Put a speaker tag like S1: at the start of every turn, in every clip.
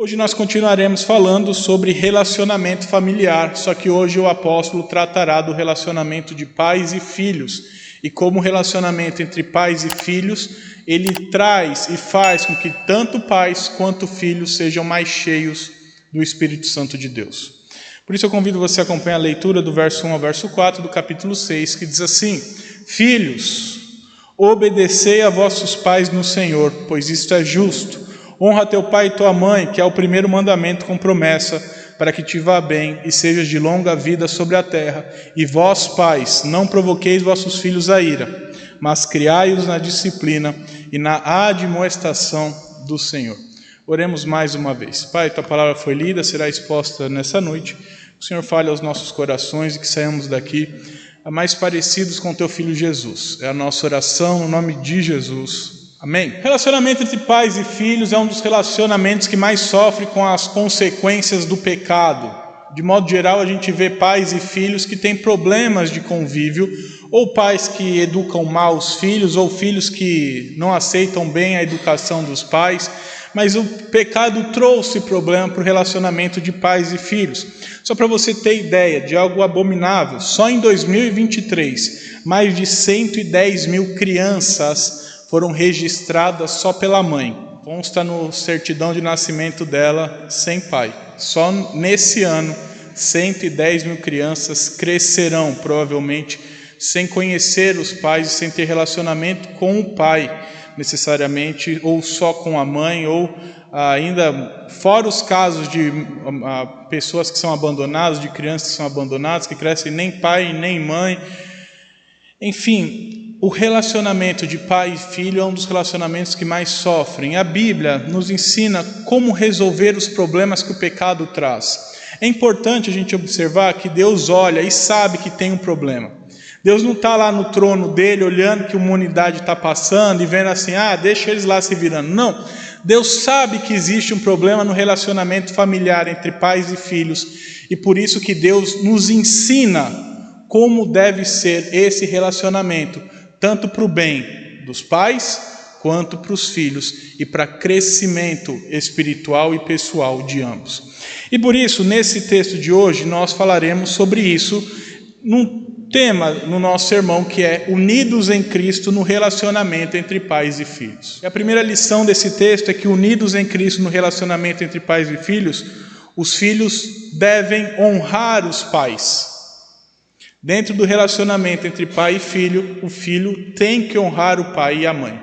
S1: Hoje nós continuaremos falando sobre relacionamento familiar, só que hoje o apóstolo tratará do relacionamento de pais e filhos, e como o relacionamento entre pais e filhos, ele traz e faz com que tanto pais quanto filhos sejam mais cheios do Espírito Santo de Deus. Por isso eu convido você a acompanhar a leitura do verso 1 ao verso 4 do capítulo 6, que diz assim: Filhos, obedecei a vossos pais no Senhor, pois isto é justo. Honra teu pai e tua mãe, que é o primeiro mandamento com promessa, para que te vá bem e sejas de longa vida sobre a terra. E vós, pais, não provoqueis vossos filhos a ira, mas criai-os na disciplina e na admoestação do Senhor. Oremos mais uma vez. Pai, tua palavra foi lida, será exposta nessa noite. O Senhor fale aos nossos corações e que saímos daqui mais parecidos com teu Filho Jesus. É a nossa oração no nome de Jesus. Amém? Relacionamento entre pais e filhos é um dos relacionamentos que mais sofre com as consequências do pecado. De modo geral, a gente vê pais e filhos que têm problemas de convívio, ou pais que educam mal os filhos, ou filhos que não aceitam bem a educação dos pais. Mas o pecado trouxe problema para o relacionamento de pais e filhos. Só para você ter ideia de algo abominável, só em 2023, mais de 110 mil crianças foram registradas só pela mãe. Consta no certidão de nascimento dela sem pai. Só nesse ano, 110 mil crianças crescerão, provavelmente, sem conhecer os pais e sem ter relacionamento com o pai, necessariamente, ou só com a mãe, ou ainda, fora os casos de pessoas que são abandonadas, de crianças que são abandonadas, que crescem nem pai nem mãe. Enfim, o relacionamento de pai e filho é um dos relacionamentos que mais sofrem. A Bíblia nos ensina como resolver os problemas que o pecado traz. É importante a gente observar que Deus olha e sabe que tem um problema. Deus não está lá no trono dele olhando que a humanidade está passando e vendo assim, deixa eles lá se virando. Não, Deus sabe que existe um problema no relacionamento familiar entre pais e filhos. E por isso que Deus nos ensina como deve ser esse relacionamento, tanto para o bem dos pais, quanto para os filhos, e para crescimento espiritual e pessoal de ambos. E por isso, nesse texto de hoje, nós falaremos sobre isso, num tema no nosso sermão, que é unidos em Cristo no relacionamento entre pais e filhos. E a primeira lição desse texto é que unidos em Cristo no relacionamento entre pais e filhos, os filhos devem honrar os pais. Dentro do relacionamento entre pai e filho, o filho tem que honrar o pai e a mãe.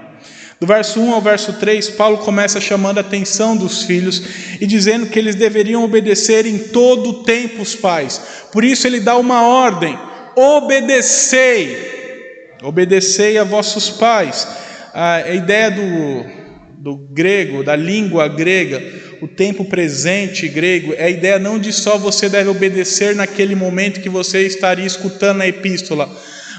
S1: Do verso 1 ao verso 3, Paulo começa chamando a atenção dos filhos e dizendo que eles deveriam obedecer em todo o tempo os pais. Por isso ele dá uma ordem: obedecei a vossos pais. A ideia do grego, da língua grega, o tempo presente grego, é a ideia não de só você deve obedecer naquele momento que você estaria escutando a epístola,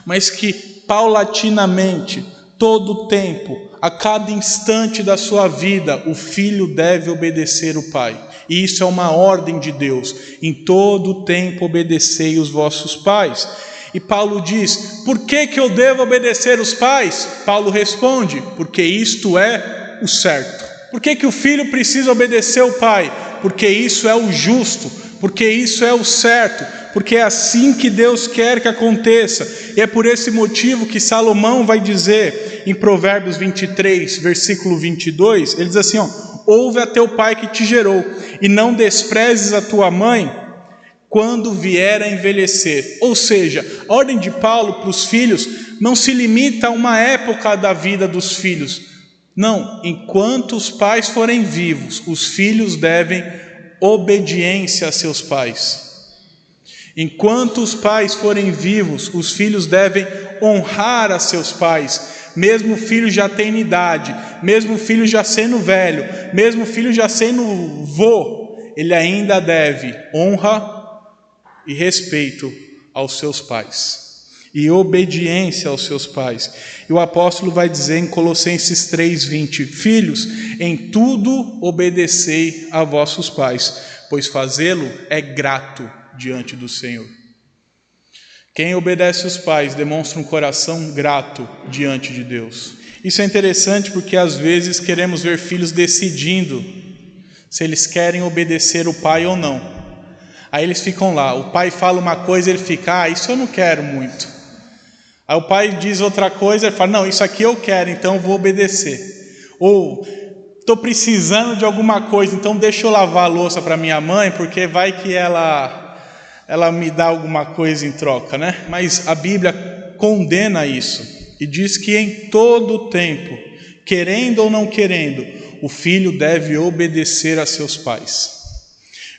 S1: mas que paulatinamente, todo o tempo, a cada instante da sua vida, o filho deve obedecer o pai. E isso é uma ordem de Deus: em todo o tempo obedecei os vossos pais. E Paulo diz: por que eu devo obedecer os pais? Paulo responde: porque isto é o certo. Por que o filho precisa obedecer o pai? Porque isso é o justo, porque isso é o certo, porque é assim que Deus quer que aconteça. E é por esse motivo que Salomão vai dizer em Provérbios 23, versículo 22, ele diz assim, ouve a teu pai que te gerou, e não desprezes a tua mãe quando vier a envelhecer. Ou seja, a ordem de Paulo para os filhos não se limita a uma época da vida dos filhos. Não, enquanto os pais forem vivos, os filhos devem obediência a seus pais. Enquanto os pais forem vivos, os filhos devem honrar a seus pais, mesmo o filho já tendo idade, mesmo o filho já sendo velho, mesmo o filho já sendo vô, ele ainda deve honra e respeito aos seus pais. E obediência aos seus pais. E o apóstolo vai dizer em Colossenses 3:20, filhos, em tudo obedecei a vossos pais, pois fazê-lo é grato diante do Senhor. Quem obedece os pais demonstra um coração grato diante de Deus. Isso é interessante porque às vezes queremos ver filhos decidindo se eles querem obedecer o pai ou não. Aí eles ficam lá, o pai fala uma coisa, ele fica, isso eu não quero muito. Aí o pai diz outra coisa, ele fala, não, isso aqui eu quero, então eu vou obedecer. Ou, estou precisando de alguma coisa, então deixa eu lavar a louça para minha mãe, porque vai que ela me dá alguma coisa em troca, né? Mas a Bíblia condena isso e diz que em todo tempo, querendo ou não querendo, o filho deve obedecer a seus pais.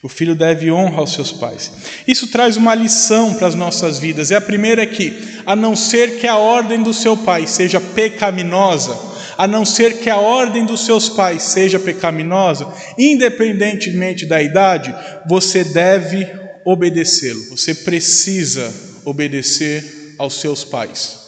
S1: O filho deve honrar aos seus pais. Isso traz uma lição para as nossas vidas. E a primeira é que, a não ser que a ordem do seu pai seja pecaminosa, a não ser que a ordem dos seus pais seja pecaminosa, independentemente da idade, você deve obedecê-lo. Você precisa obedecer aos seus pais.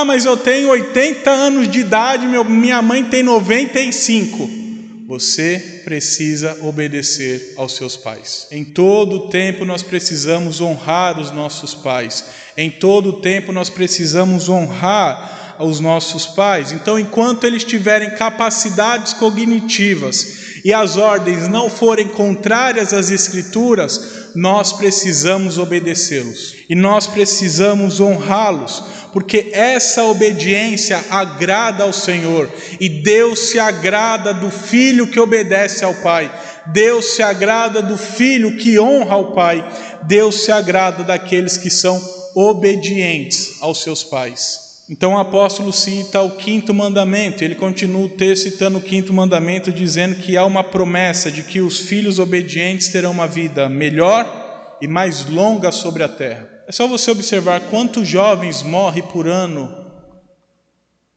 S1: Mas eu tenho 80 anos de idade, minha mãe tem 95. Você precisa obedecer aos seus pais. Em todo tempo nós precisamos honrar os nossos pais. Em todo tempo nós precisamos honrar os nossos pais. Então, enquanto eles tiverem capacidades cognitivas e as ordens não forem contrárias às Escrituras, nós precisamos obedecê-los. E nós precisamos honrá-los, porque essa obediência agrada ao Senhor, e Deus se agrada do filho que obedece ao Pai, Deus se agrada do filho que honra ao Pai, Deus se agrada daqueles que são obedientes aos seus pais. Então o apóstolo cita o 5º mandamento, ele continua o texto citando o 5º mandamento, dizendo que há uma promessa de que os filhos obedientes terão uma vida melhor e mais longa sobre a terra. É só você observar quantos jovens morrem por ano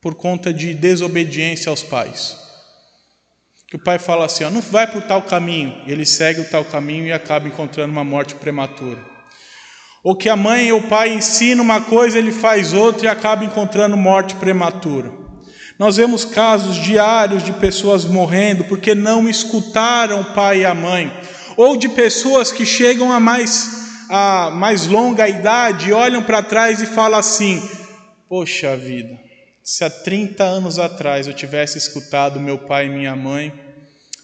S1: por conta de desobediência aos pais. Que o pai fala assim, não vai por tal caminho, e ele segue o tal caminho e acaba encontrando uma morte prematura. Ou que a mãe ou o pai ensina uma coisa, ele faz outra e acaba encontrando morte prematura. Nós vemos casos diários de pessoas morrendo porque não escutaram o pai e a mãe, ou de pessoas que chegam a mais longa idade, olham para trás e falam assim, poxa vida, se há 30 anos atrás eu tivesse escutado meu pai e minha mãe,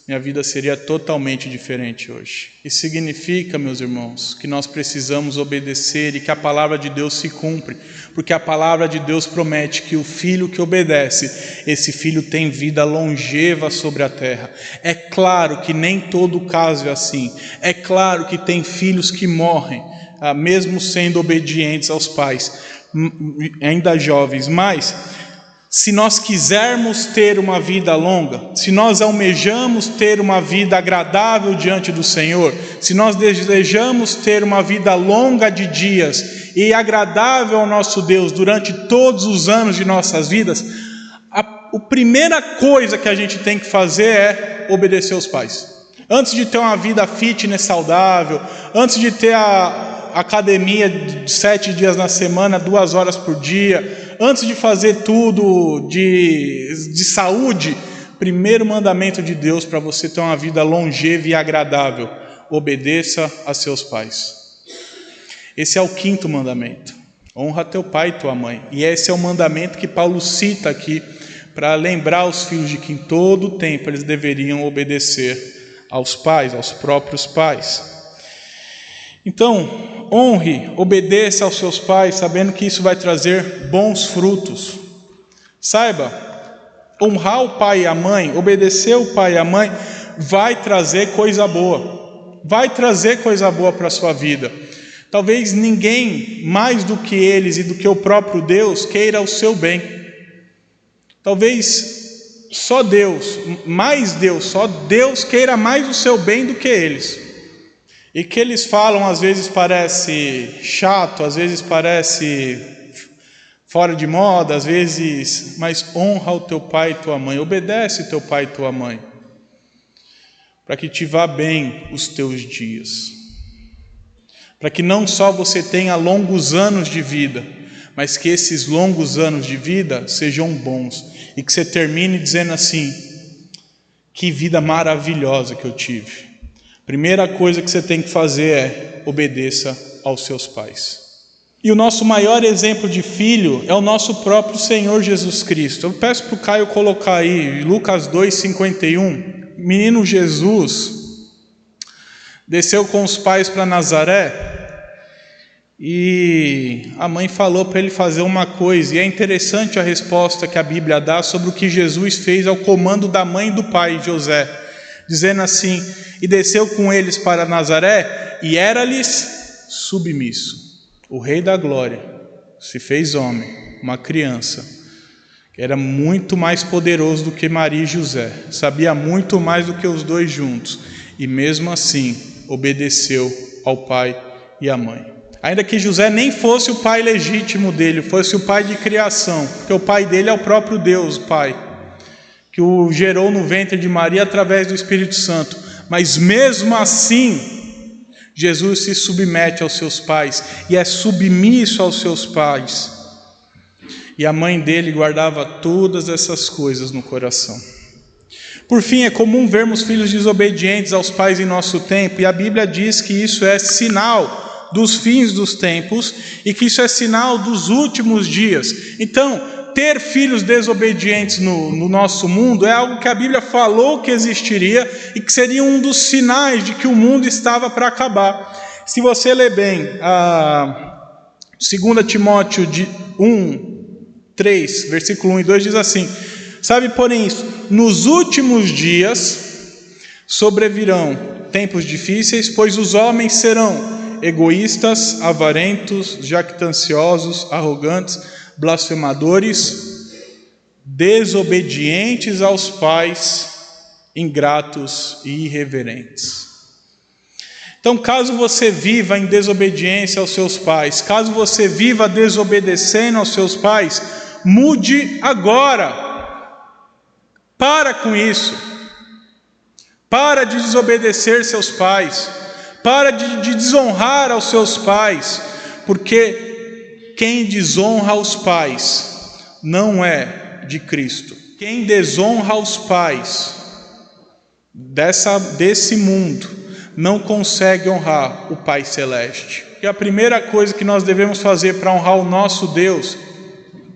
S1: minha vida seria totalmente diferente hoje. Isso significa, meus irmãos, que nós precisamos obedecer e que a palavra de Deus se cumpre, porque a palavra de Deus promete que o filho que obedece, esse filho tem vida longeva sobre a terra. É claro que nem todo caso é assim. É claro que tem filhos que morrem, mesmo sendo obedientes aos pais, ainda jovens, mas se nós quisermos ter uma vida longa, se nós almejamos ter uma vida agradável diante do Senhor, se nós desejamos ter uma vida longa de dias e agradável ao nosso Deus durante todos os anos de nossas vidas, a primeira coisa que a gente tem que fazer é obedecer aos pais. Antes de ter uma vida fitness saudável, antes de ter a academia de 7 dias na semana, 2 horas por dia, antes de fazer tudo de saúde, primeiro mandamento de Deus para você ter uma vida longeva e agradável, obedeça a seus pais. Esse é o 5º mandamento, honra teu pai e tua mãe, e esse é o mandamento que Paulo cita aqui, para lembrar os filhos de que em todo o tempo eles deveriam obedecer aos pais, aos próprios pais. Então, honre, obedeça aos seus pais, sabendo que isso vai trazer bons frutos. Saiba, honrar o pai e a mãe, obedecer o pai e a mãe, vai trazer coisa boa. Vai trazer coisa boa para a sua vida. Talvez ninguém, mais do que eles e do que o próprio Deus, queira o seu bem. Talvez só Deus queira mais o seu bem do que eles. E que eles falam, às vezes parece chato, às vezes parece fora de moda, às vezes, mas honra o teu pai e tua mãe, obedece teu pai e tua mãe, para que te vá bem os teus dias, para que não só você tenha longos anos de vida, mas que esses longos anos de vida sejam bons, e que você termine dizendo assim, que vida maravilhosa que eu tive. Primeira coisa que você tem que fazer é obedeça aos seus pais. E o nosso maior exemplo de filho é o nosso próprio Senhor Jesus Cristo. Eu peço para o Caio colocar aí Lucas 2:51. menino Jesus desceu com os pais para Nazaré e a mãe falou para ele fazer uma coisa, e é interessante a resposta que a Bíblia dá sobre o que Jesus fez ao comando da mãe e do pai José, dizendo assim: e desceu com eles para Nazaré e era-lhes submisso. O Rei da Glória se fez homem, uma criança, que era muito mais poderoso do que Maria e José, sabia muito mais do que os dois juntos, e mesmo assim obedeceu ao pai e à mãe. Ainda que José nem fosse o pai legítimo dele, fosse o pai de criação, porque o pai dele é o próprio Deus, o Pai, que o gerou no ventre de Maria através do Espírito Santo. Mas mesmo assim, Jesus se submete aos seus pais e é submisso aos seus pais. E a mãe dele guardava todas essas coisas no coração. Por fim, é comum vermos filhos desobedientes aos pais em nosso tempo, e a Bíblia diz que isso é sinal dos fins dos tempos e que isso é sinal dos últimos dias. Então, ter filhos desobedientes no nosso mundo é algo que a Bíblia falou que existiria e que seria um dos sinais de que o mundo estava para acabar. Se você ler bem a 2 Timóteo 1:3, versículo 1 e 2 diz assim: sabe, porém, nos últimos dias sobrevirão tempos difíceis, pois os homens serão egoístas, avarentos, jactanciosos, arrogantes, blasfemadores, desobedientes aos pais, ingratos e irreverentes. Então, caso você viva em desobediência aos seus pais, caso você viva desobedecendo aos seus pais, mude agora. Para com isso. Para de desobedecer seus pais. Para de desonrar aos seus pais, porque quem desonra os pais não é de Cristo. Quem desonra os pais desse mundo não consegue honrar o Pai Celeste. E a primeira coisa que nós devemos fazer para honrar o nosso Deus,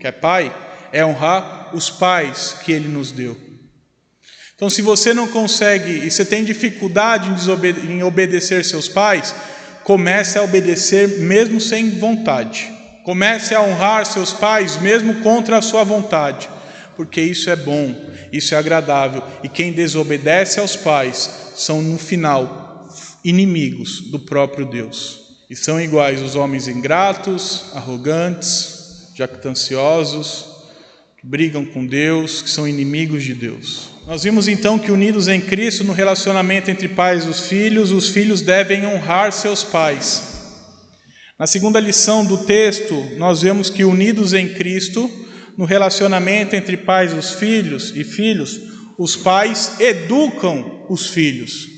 S1: que é Pai, é honrar os pais que Ele nos deu. Então, se você não consegue e você tem dificuldade em obedecer seus pais, comece a obedecer mesmo sem vontade. Comece a honrar seus pais mesmo contra a sua vontade, porque isso é bom, isso é agradável. E quem desobedece aos pais são, no final, inimigos do próprio Deus. E são iguais os homens ingratos, arrogantes, jactanciosos, que brigam com Deus, que são inimigos de Deus. Nós vimos então que unidos em Cristo, no relacionamento entre pais e os filhos devem honrar seus pais. Na segunda lição do texto, nós vemos que unidos em Cristo, no relacionamento entre pais e filhos, os pais educam os filhos.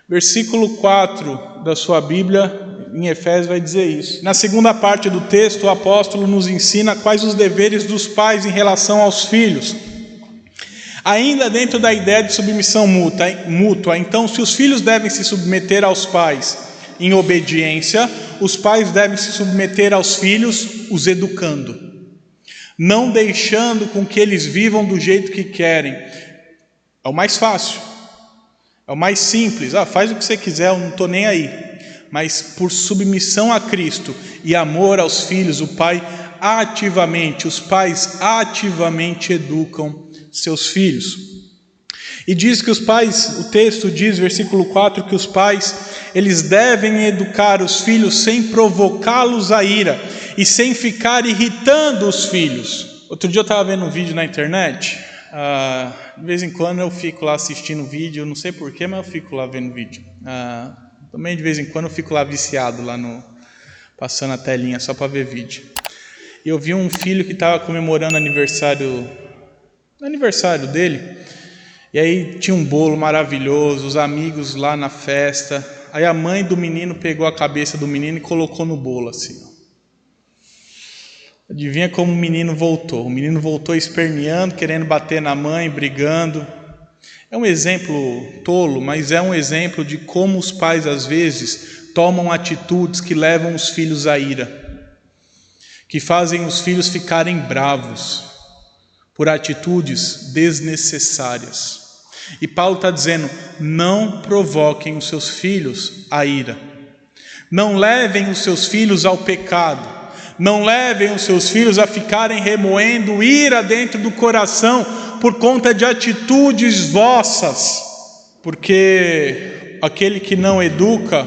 S1: Versículo 4 da sua Bíblia, em Efésios, vai dizer isso. Na segunda parte do texto, o apóstolo nos ensina quais os deveres dos pais em relação aos filhos. Ainda dentro da ideia de submissão mútua. Então, se os filhos devem se submeter aos pais em obediência, os pais devem se submeter aos filhos, os educando, não deixando com que eles vivam do jeito que querem. É o mais fácil, é o mais simples. Faz o que você quiser, eu não estou nem aí. Mas por submissão a Cristo e amor aos filhos, os pais ativamente educam seus filhos. E diz que os pais, o texto diz, versículo 4, que os pais, eles devem educar os filhos sem provocá-los a ira e sem ficar irritando os filhos. Outro dia eu estava vendo um vídeo na internet, de vez em quando eu fico lá assistindo vídeo, não sei porquê, mas eu fico lá vendo vídeo. Também de vez em quando eu fico lá viciado, passando a telinha só para ver vídeo. E eu vi um filho que estava comemorando aniversário dele, e aí tinha um bolo maravilhoso, os amigos lá na festa. Aí a mãe do menino pegou a cabeça do menino e colocou no bolo assim. Adivinha como o menino voltou? O menino voltou esperneando, querendo bater na mãe, brigando. É um exemplo tolo, mas é um exemplo de como os pais às vezes tomam atitudes que levam os filhos à ira, que fazem os filhos ficarem bravos por atitudes desnecessárias. E Paulo está dizendo: não provoquem os seus filhos à ira. Não levem os seus filhos ao pecado. Não levem os seus filhos a ficarem remoendo ira dentro do coração por conta de atitudes vossas. Porque aquele que não educa,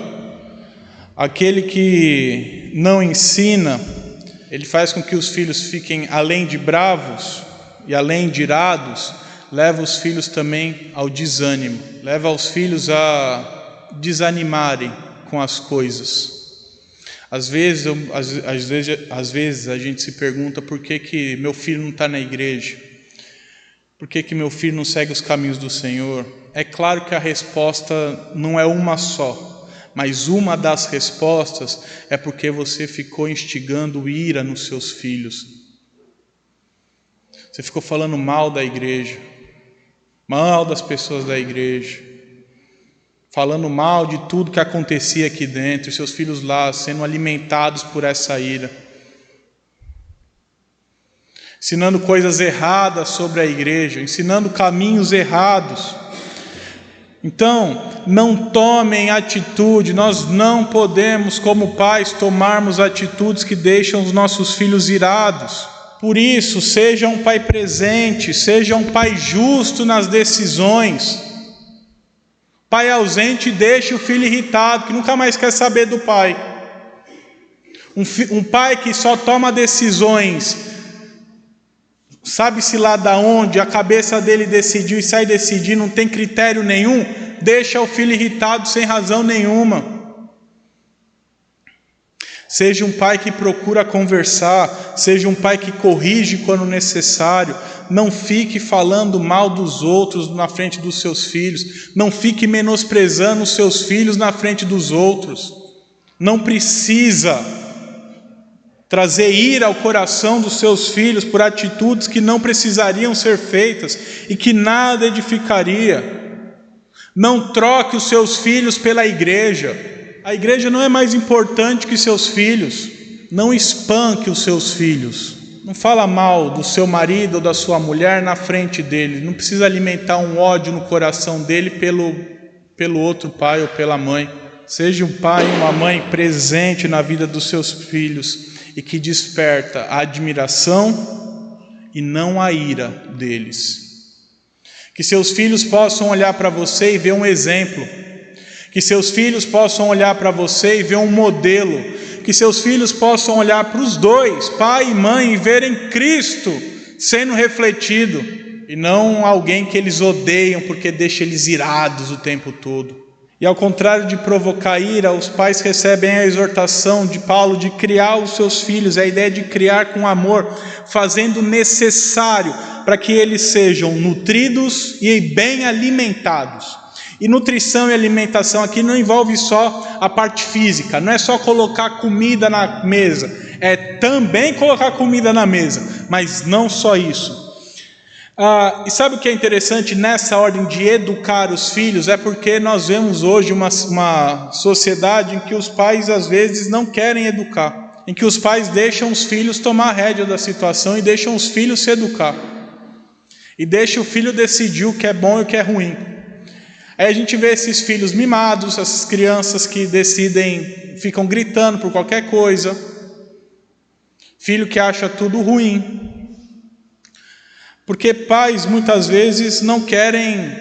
S1: aquele que não ensina, ele faz com que os filhos fiquem, além de bravos e além de irados, leva os filhos também ao desânimo, leva os filhos a desanimarem com as coisas. Às vezes a gente se pergunta: por que meu filho não está na igreja? Por que meu filho não segue os caminhos do Senhor? É claro que a resposta não é uma só, mas uma das respostas é porque você ficou instigando ira nos seus filhos. Você ficou falando mal da igreja, mal das pessoas da igreja, falando mal de tudo que acontecia aqui dentro, e seus filhos lá sendo alimentados por essa ira, ensinando coisas erradas sobre a igreja, ensinando caminhos errados. Então, não tomem atitude. Nós não podemos, como pais, tomarmos atitudes que deixam os nossos filhos irados. Por isso, seja um pai presente, seja um pai justo nas decisões. Pai ausente deixa o filho irritado, que nunca mais quer saber do pai. Um pai que só toma decisões, sabe-se lá da onde, a cabeça dele decidiu e sai decidir, não tem critério nenhum, deixa o filho irritado sem razão nenhuma. Seja um pai que procura conversar, seja um pai que corrige quando necessário. Não fique falando mal dos outros na frente dos seus filhos, não fique menosprezando os seus filhos na frente dos outros. Não precisa trazer ira ao coração dos seus filhos por atitudes que não precisariam ser feitas e que nada edificaria. Não troque os seus filhos pela igreja. A igreja não é mais importante que seus filhos. Não espanque os seus filhos. Não fala mal do seu marido ou da sua mulher na frente dele. Não precisa alimentar um ódio no coração dele pelo outro pai ou pela mãe. Seja um pai e uma mãe presente na vida dos seus filhos e que desperta a admiração e não a ira deles. Que seus filhos possam olhar para você e ver um exemplo. Que seus filhos possam olhar para você e ver um modelo. Que seus filhos possam olhar para os dois, pai e mãe, e verem Cristo sendo refletido, e não alguém que eles odeiam porque deixa eles irados o tempo todo. E ao contrário de provocar ira, os pais recebem a exortação de Paulo de criar os seus filhos, a ideia de criar com amor, fazendo o necessário para que eles sejam nutridos e bem alimentados. E nutrição e alimentação aqui não envolve só a parte física, não é só colocar comida na mesa, é também colocar comida na mesa, mas não só isso. E sabe o que é interessante nessa ordem de educar os filhos? É porque nós vemos hoje uma sociedade em que os pais às vezes não querem educar, em que os pais deixam os filhos tomar a rédea da situação e deixam os filhos se educar, e deixam o filho decidir o que é bom e o que é ruim. Aí a gente vê esses filhos mimados, essas crianças que decidem, ficam gritando por qualquer coisa, filho que acha tudo ruim, porque pais muitas vezes não querem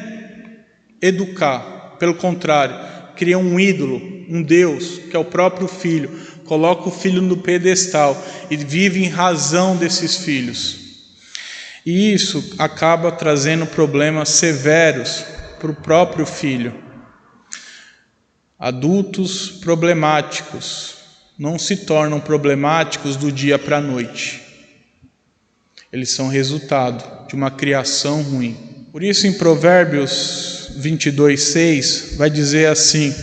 S1: educar, pelo contrário, criam um ídolo, um Deus, que é o próprio filho, coloca o filho no pedestal e vive em razão desses filhos. E isso acaba trazendo problemas severos para o próprio filho. Adultos problemáticos não se tornam problemáticos do dia para a noite. Eles são resultado de uma criação ruim. Por isso em Provérbios 22:6 vai dizer assim: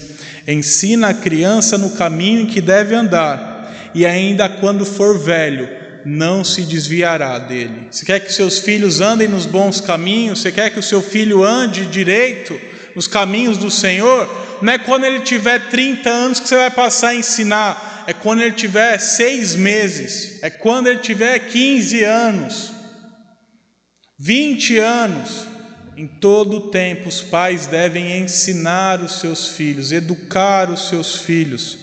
S1: ensina a criança no caminho em que deve andar, e ainda quando for velho não se desviará dele. Você quer que seus filhos andem nos bons caminhos? Você quer que o seu filho ande direito nos caminhos do Senhor? Não é quando ele tiver 30 anos que você vai passar a ensinar, é quando ele tiver 6 meses, é quando ele tiver 15 anos, 20 anos. Em todo tempo os pais devem ensinar os seus filhos, educar os seus filhos.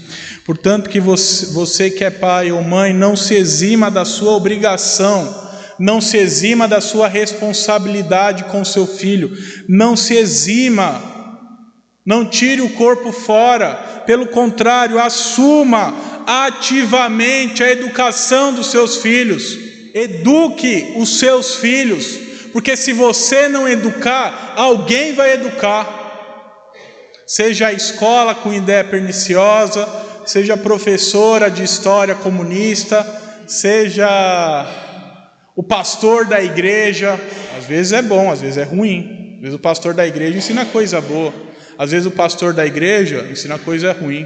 S1: Portanto, que você que é pai ou mãe, não se exima da sua obrigação, não se exima da sua responsabilidade com seu filho, não se exima, não tire o corpo fora, pelo contrário, assuma ativamente a educação dos seus filhos, eduque os seus filhos, porque se você não educar, alguém vai educar, seja a escola com ideia perniciosa, seja a professora de história comunista, seja o pastor da igreja. Às vezes é bom, às vezes é ruim, às vezes o pastor da igreja ensina coisa boa, às vezes o pastor da igreja ensina coisa ruim.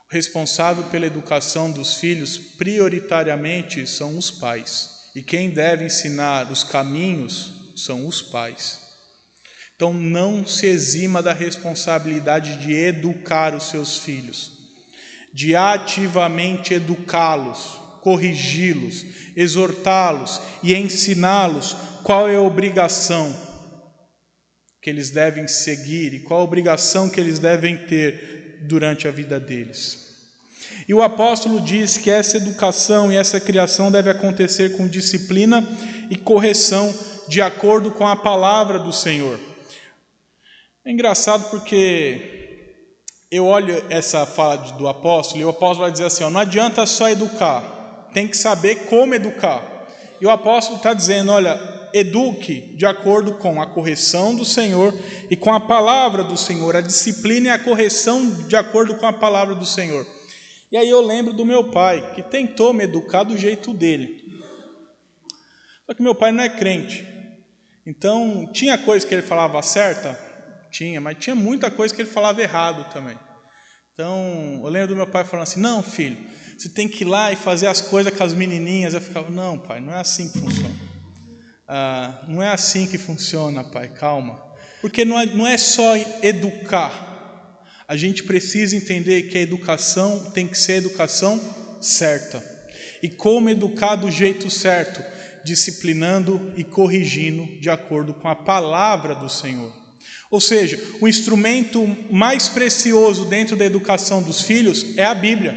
S1: O responsável pela educação dos filhos prioritariamente são os pais, e quem deve ensinar os caminhos são os pais. Então não se exima da responsabilidade de educar os seus filhos, de ativamente educá-los, corrigi-los, exortá-los e ensiná-los qual é a obrigação que eles devem seguir e qual a obrigação que eles devem ter durante a vida deles. E o apóstolo diz que essa educação e essa criação deve acontecer com disciplina e correção de acordo com a palavra do Senhor. É engraçado porque eu olho essa fala do apóstolo e o apóstolo vai dizer assim, não adianta só educar, tem que saber como educar. E o apóstolo está dizendo, olha, eduque de acordo com a correção do Senhor e com a palavra do Senhor, a disciplina e a correção de acordo com a palavra do Senhor. E aí eu lembro do meu pai, que tentou me educar do jeito dele. Só que meu pai não é crente. Então, tinha coisa que ele falava certa? Tinha, mas tinha muita coisa que ele falava errado também. Então, eu lembro do meu pai falando assim, não filho, você tem que ir lá e fazer as coisas com as menininhas. Eu ficava, não pai, não é assim que funciona. Não é assim que funciona, pai, calma. Porque não é só educar. A gente precisa entender que a educação tem que ser a educação certa. E como educar do jeito certo? Disciplinando e corrigindo de acordo com a palavra do Senhor. Ou seja, o instrumento mais precioso dentro da educação dos filhos é a Bíblia.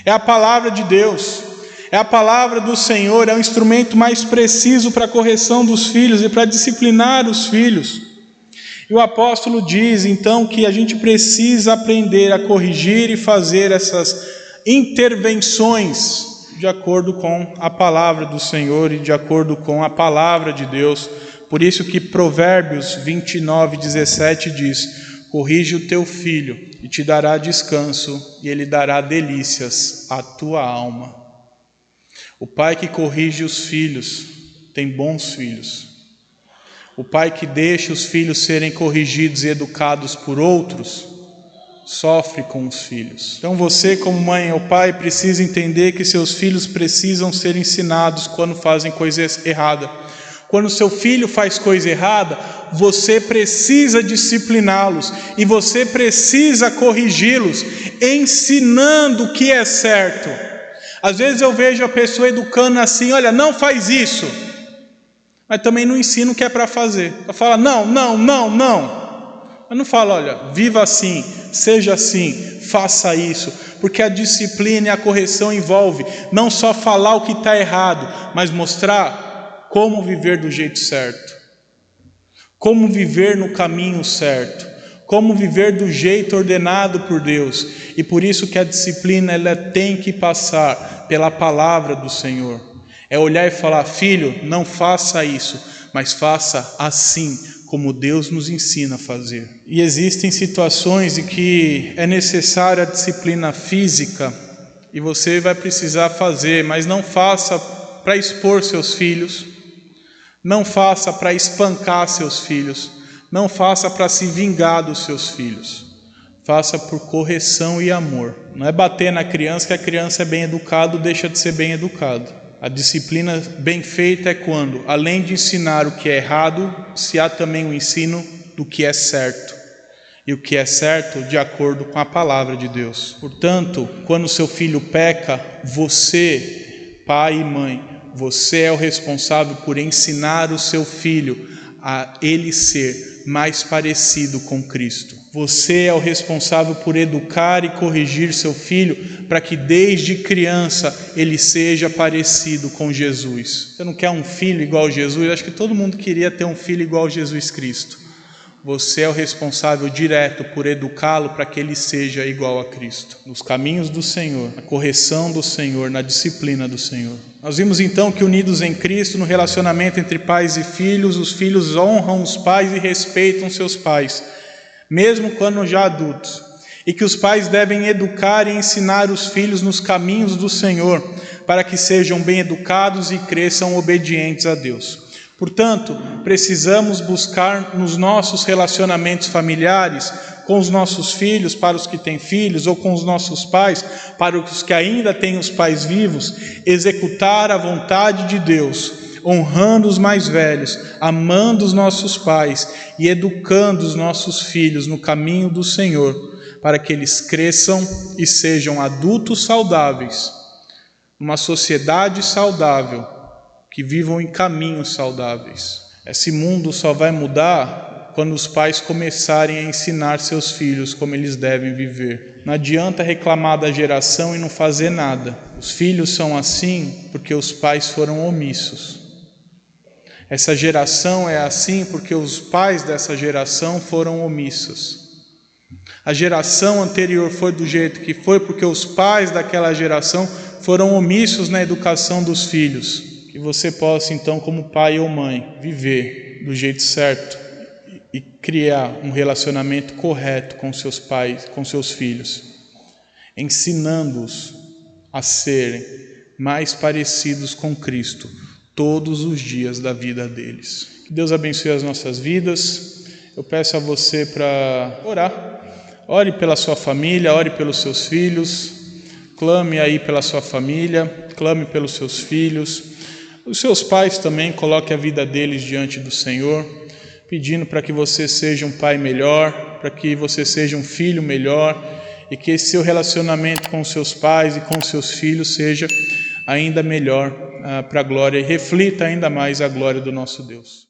S1: É a palavra de Deus. É a palavra do Senhor, é o instrumento mais preciso para a correção dos filhos e para disciplinar os filhos. E o apóstolo diz então que a gente precisa aprender a corrigir e fazer essas intervenções de acordo com a palavra do Senhor e de acordo com a palavra de Deus. Por isso que Provérbios 29:17 diz, corrige o teu filho e te dará descanso e ele dará delícias à tua alma. O pai que corrige os filhos tem bons filhos. O pai que deixa os filhos serem corrigidos e educados por outros, sofre com os filhos. Então você, como mãe ou pai, precisa entender que seus filhos precisam ser ensinados quando fazem coisa errada. Quando seu filho faz coisa errada, você precisa discipliná-los e você precisa corrigi-los, ensinando o que é certo. Às vezes eu vejo a pessoa educando assim, olha, não faz isso. Mas também não ensina o que é para fazer. Ela fala, não. Mas não fala, olha, viva assim, seja assim, faça isso. Porque a disciplina e a correção envolve não só falar o que está errado, mas mostrar como viver do jeito certo. Como viver no caminho certo. Como viver do jeito ordenado por Deus. E por isso que a disciplina ela tem que passar pela palavra do Senhor. É olhar e falar, filho, não faça isso, mas faça assim, como Deus nos ensina a fazer. E existem situações em que é necessária a disciplina física, e você vai precisar fazer, mas não faça para expor seus filhos, não faça para espancar seus filhos, não faça para se vingar dos seus filhos. Faça por correção e amor. Não é bater na criança que a criança é bem educada, deixa de ser bem educado. A disciplina bem feita é quando, além de ensinar o que é errado, se há também o ensino do que é certo. E o que é certo de acordo com a palavra de Deus. Portanto, quando seu filho peca, você, pai e mãe, você é o responsável por ensinar o seu filho a ele ser mais parecido com Cristo. Você é o responsável por educar e corrigir seu filho para que desde criança ele seja parecido com Jesus. Você não quer um filho igual a Jesus? Acho que todo mundo queria ter um filho igual a Jesus Cristo. Você é o responsável direto por educá-lo para que ele seja igual a Cristo, nos caminhos do Senhor, na correção do Senhor, na disciplina do Senhor. Nós vimos então que unidos em Cristo, no relacionamento entre pais e filhos, os filhos honram os pais e respeitam seus pais, mesmo quando já adultos, e que os pais devem educar e ensinar os filhos nos caminhos do Senhor, para que sejam bem educados e cresçam obedientes a Deus. Portanto, precisamos buscar nos nossos relacionamentos familiares, com os nossos filhos, para os que têm filhos, ou com os nossos pais, para os que ainda têm os pais vivos, executar a vontade de Deus, honrando os mais velhos, amando os nossos pais e educando os nossos filhos no caminho do Senhor, para que eles cresçam e sejam adultos saudáveis, numa sociedade saudável, que vivam em caminhos saudáveis. Esse mundo só vai mudar quando os pais começarem a ensinar seus filhos como eles devem viver. Não adianta reclamar da geração e não fazer nada. Os filhos são assim porque os pais foram omissos. Essa geração é assim porque os pais dessa geração foram omissos. A geração anterior foi do jeito que foi porque os pais daquela geração foram omissos na educação dos filhos. Que você possa, então, como pai ou mãe, viver do jeito certo e criar um relacionamento correto com seus pais, com seus filhos, ensinando-os a serem mais parecidos com Cristo todos os dias da vida deles. Que Deus abençoe as nossas vidas. Eu peço a você para orar. Ore pela sua família, ore pelos seus filhos, clame aí pela sua família, clame pelos seus filhos. Os seus pais também, coloque a vida deles diante do Senhor, pedindo para que você seja um pai melhor, para que você seja um filho melhor e que esse seu relacionamento com os seus pais e com os seus filhos seja ainda melhor para a glória e reflita ainda mais a glória do nosso Deus.